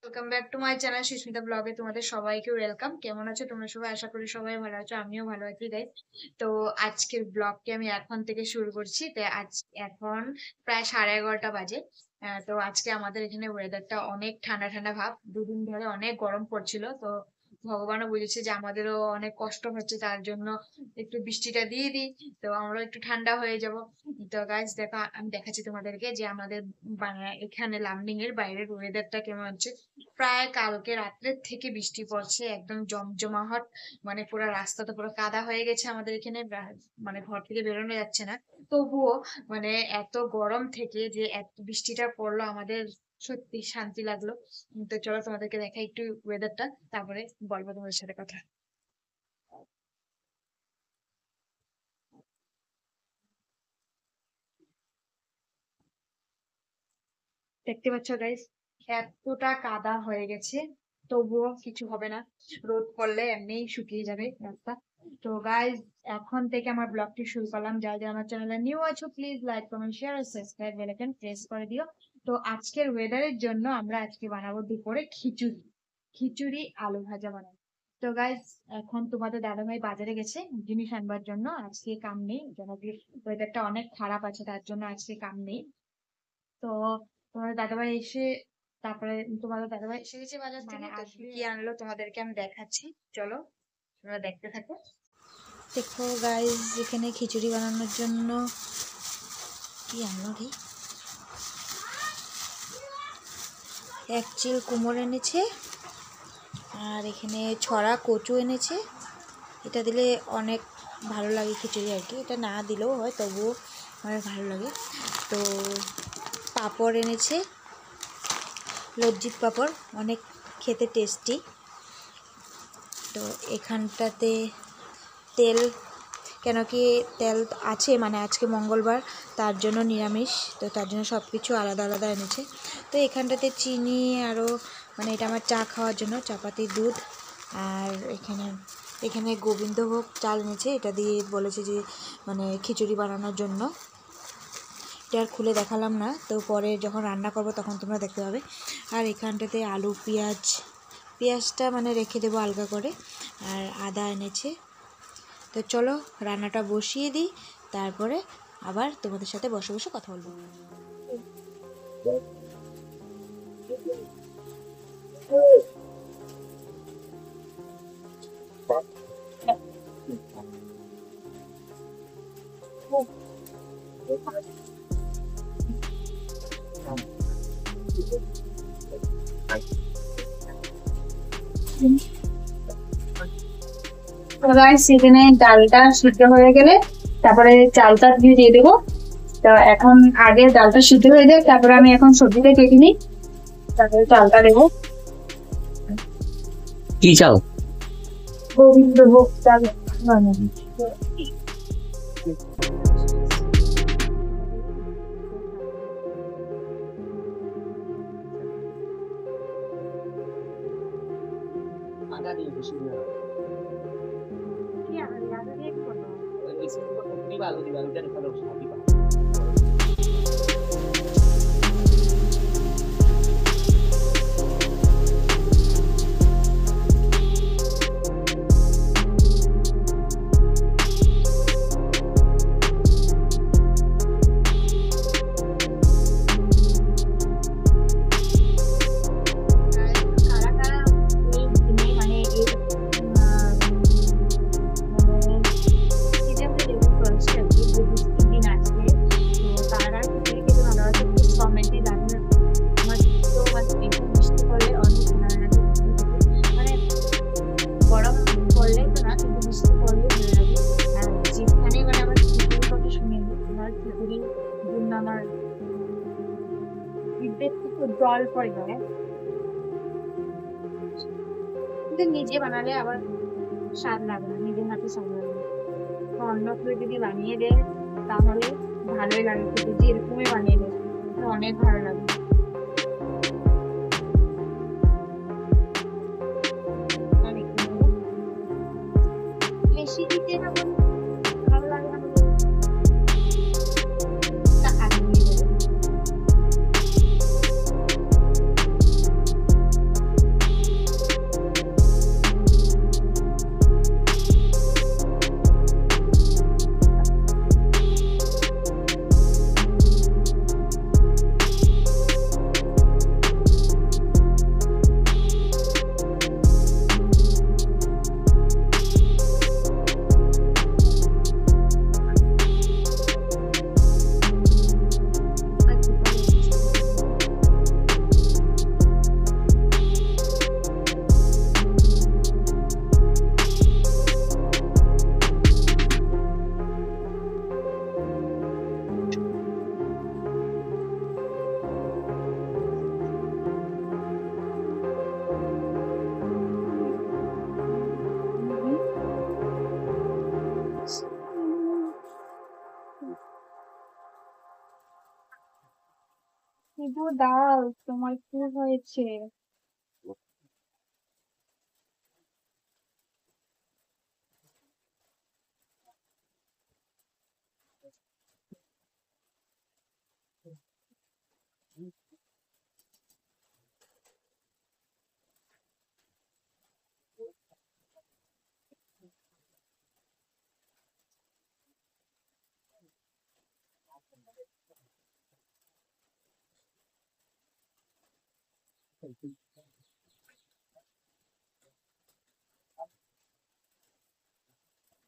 Welcome back to my channel Susmita ব্লগে তোমাদের সবাইকে ওয়েলকাম। কেমন আছো তোমরা সবাই? আশা করি সবাই ভালো আছো, আমিও ভালো আছি গাইস। তো আজকের ব্লগটি আমি এখন থেকে শুরু করছি। তো আজ এখন প্রায় 11:30 বাজে। তো আজকে আমাদের এখানে ওয়েদারটা অনেক ঠান্ডা ঠান্ডা ভাব, দুদিন ধরে অনেক গরম পড়ছিল। তো ভগবানও বুঝেছে যে আমাদেরও অনেক কষ্ট হচ্ছে, তার জন্য একটু বৃষ্টিটা দিয়ে দিই, তো আমরা একটু ঠান্ডা হয়ে যাব। তো গাইস দেখো, আমি দেখাচ্ছি তোমাদেরকে যে আমাদের এখানে লামডিং এর বাইরের ওয়েদারটা কেমন হচ্ছে। প্রায় কালকে রাত্রের থেকে বৃষ্টি পড়ছে, একদম জমজমাহট। মানে পুরো রাস্তা তো পুরো কাদা হয়ে গেছে আমাদের এখানে, মানে ঘর থেকে বেরোনো যাচ্ছে না। তবুও মানে এত গরম থেকে যে এত বৃষ্টিটা পড়লো, আমাদের সত্যি শান্তি লাগলো। তো চলো তোমাদেরকে দেখাই একটু ওয়েদারটা, তারপরে বলবো তোমাদের সাথে কথা। দেখতে পাচ্ছ গাইস, এতটা কাদা হয়ে গেছে, তবুও কিছু হবে না। রোদ পড়লে এমনিই শুকিয়ে যাবে রাস্তা। তো গাইস, এখন থেকে আমার ব্লগটি শুরু করলাম। যারা যারা আমার চ্যানেলে নিউ আছো, প্লিজ লাইক কমেন্ট শেয়ার আর সাবস্ক্রাইব বেল আইকন প্রেস করে দিও। তো আজকের ওয়েদারের জন্য আমরা আজকে বানাবো দুপুরে খিচুড়ি। খিচুড়ি আলু ভাজা বানাবো। তো গাইস, এখন তোমাদের দাদাভাই বাজারে গেছে জিনিস আনবার জন্য, আজকে কাম নেই, যেন ওয়েদারটা অনেক খারাপ আছে, তার জন্য আজকে কাম নেই। তো তোমাদের দাদাভাই এসে, তারপরে তোমাদের দাদাভাই এসে গেছে বাজার থেকে, তো কি আনলো তোমাদেরকে আমি দেখাচ্ছি। চলো তোমরা দেখতে থাকো। দেখো গাইস, এখানে খিচুড়ি বানানোর জন্য কি আনলো রে, 1 চিল কুমড়ো এনেছে, আর এখানে ছড়া কচু এনেছে। এটা দিলে অনেক ভালো লাগে খিচুড়ি আর কি, এটা না দিলেও হয়, তবুও অনেক ভালো লাগে। তো পাঁপড় এনেছে, লজ্জিত পাঁপড়, অনেক খেতে টেস্টি। তো এখানটাতে তেল, কেন কি তেল আছে, মানে আজকে মঙ্গলবার, তার জন্য নিরামিষ, তো তার জন্য সব কিছু আলাদা আলাদা এনেছে। তো এখানটাতে চিনি, আরও মানে এটা আমার চা খাওয়ার জন্য চাপাতি দুধ, আর এখানে গোবিন্দভোগ চাল এনেছে, এটা দিয়ে বলেছে যে মানে খিচুড়ি বানানোর জন্য। এটা আর খুলে দেখালাম না, তো পরে যখন রান্না করব তখন তোমরা দেখতে পাবে। আর এখানটাতে আলু পেঁয়াজটা মানে রেখে দেবো আলগা করে, আর আদা এনেছে। তো চলো রান্নাটা বসিয়ে দিই, তারপরে আবার তোমাদের সাথে বসে বসে কথা বলবো। সেখানে ডালটা সিদ্ধ হয়ে গেলে তারপরে চালটা দিয়ে দেবো। তো এখন আগে ডালটা সিদ্ধ হয়ে যায়, তারপরে আমি এখন সবজিটা কেটে নিই, তারপরে চালটা দেবো। কি চাল? গোবিন্দভোগ চাল। আদা দিয়ে বেশি না, ওই বেশি দিবা আলু দিবা, আলুটা ভালো স্বাদ দিবা। জল পড়ে যায়, কিন্তু নিজে বানালে আবার স্বাদ লাগে না, নিজের হাতে স্বাদ লাগে না। অন্য কেউ যদি বানিয়ে দেয় তাহলে ভালোই লাগে, যদি এরকমই বানিয়ে দেয় অনেক ভালো লাগে। বেশি দিতে না ভালো লাগে না, দাও, তোমার কি হয়েছে?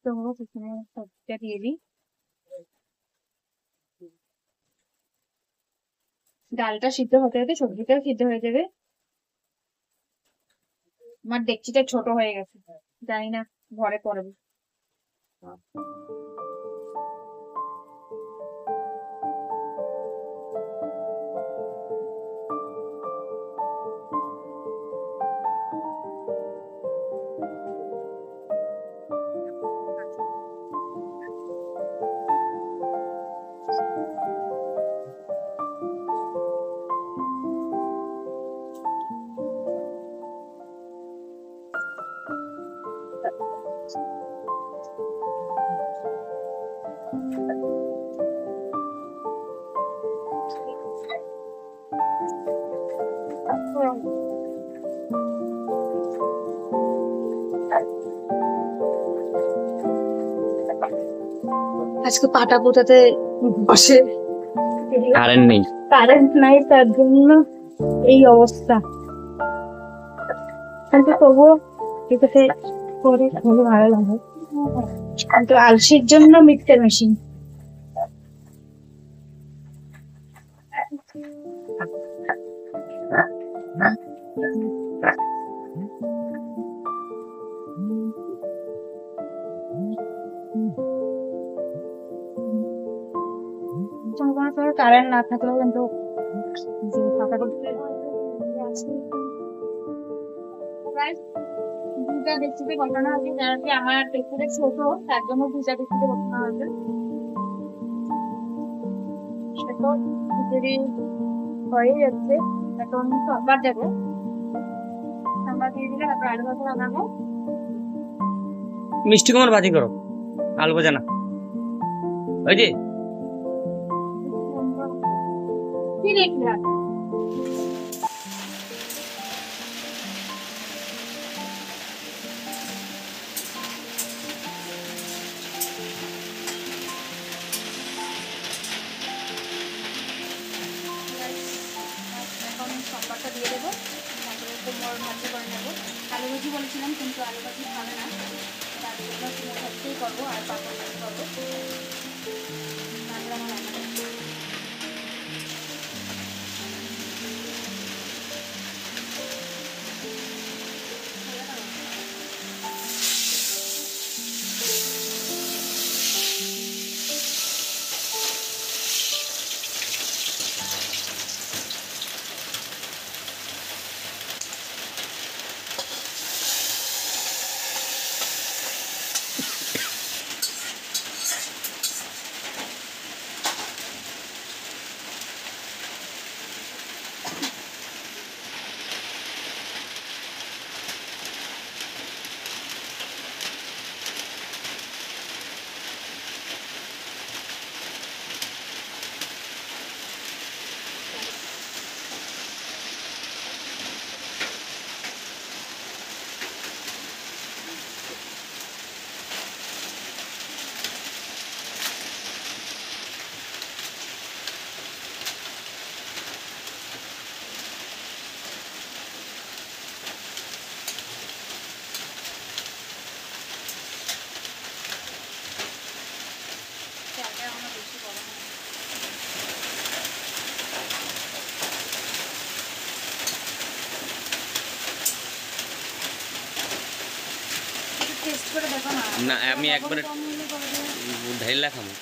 তো এখানে সবজিটা দিয়ে দিই। ডালটা সিদ্ধ হতে হতে সবজিটাও সিদ্ধ হয়ে যাবে। আমার ডেকচিটা ছোট হয়ে গেছে, জানি না ঘরে পড়বে। আজকে পাটা পোতাতে বসে কারেন্ট নেই। কারেন্ট নাই, তার জন্য এই অবস্থা। কিন্তু তবুও এটাতে করে খুবই ভালো লাগে। কিন্তু আলসির জন্য মিক্সচার মেশিন। কারেন্ট না থাকলেও কিন্তু ফাঁকা করতে দুটা রেসিপি বসানো হয়েছে, যারা কি আমার রেসিপি ছোট তার জন্য দুটা রেসিপি বসানো হয়েছে। সেটা খিচুড়ি হয়ে যাচ্ছে, এখন সাম্বার দেবো। সাম্বার দিয়ে দিলে তারপর আলু ভাজা বানাবো। মিষ্টি কুমড় ভাজি করো, আলু ভাজা না। ওই যে কি দেখলাম এখন সম্বারটা দিয়ে দেবো, তারপরে কুমড়োর ভাজি করে নেবো। আলু ভাজি বলেছিলাম কিন্তু আলু ভাজি খাবে না, তার জন্য কুমড়ো ভাজিই করবো আর পাপড় ভাজি করবো। তারপরে আমার রান্না করবো। টেস্ট করে দেখো না। না, আমি একবারে কম হলে করে দেবো। ঢেলা খাবো।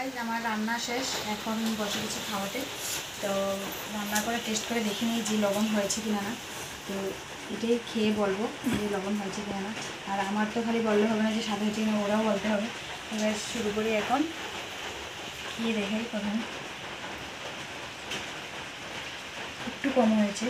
গাইজ আমার রান্না শেষ, এখন বসে গেছি খাওয়াতে। তো রান্না করে টেস্ট করে দেখে নিই যে লবণ হয়েছে কিনা না। তো এটাই খেয়ে বলবো যে লবণ হয়েছে কিনা না। আর আমার তো খালি বললে হবে না যে স্বাদ হয়েছে কিনা, ওরাও বলতে হবে। এবার শুরু করি, এখন খেয়ে দেখাই। প্রথম একটু কম হয়েছে।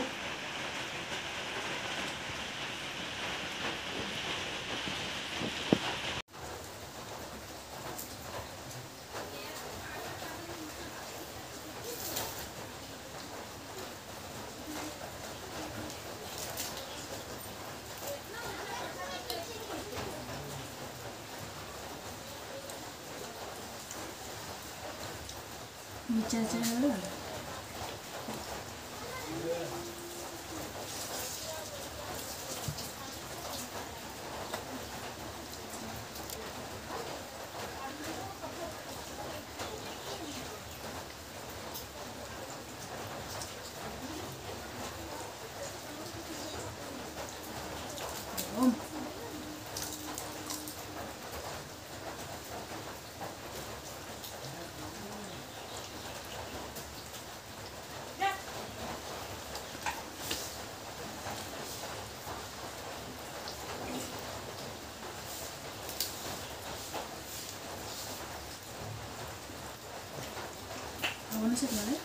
বিচার হলো লবণ আছে তোমাদের?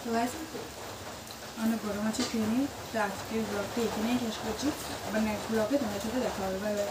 তো গাইস অনেক গরম আছে, খেয়ে নিই। তো আজকের ব্লগটা এখানেই শেষ করছি। আবার নেক্সট ব্লগে তোমাদের সাথে দেখা হবে। Bye bye.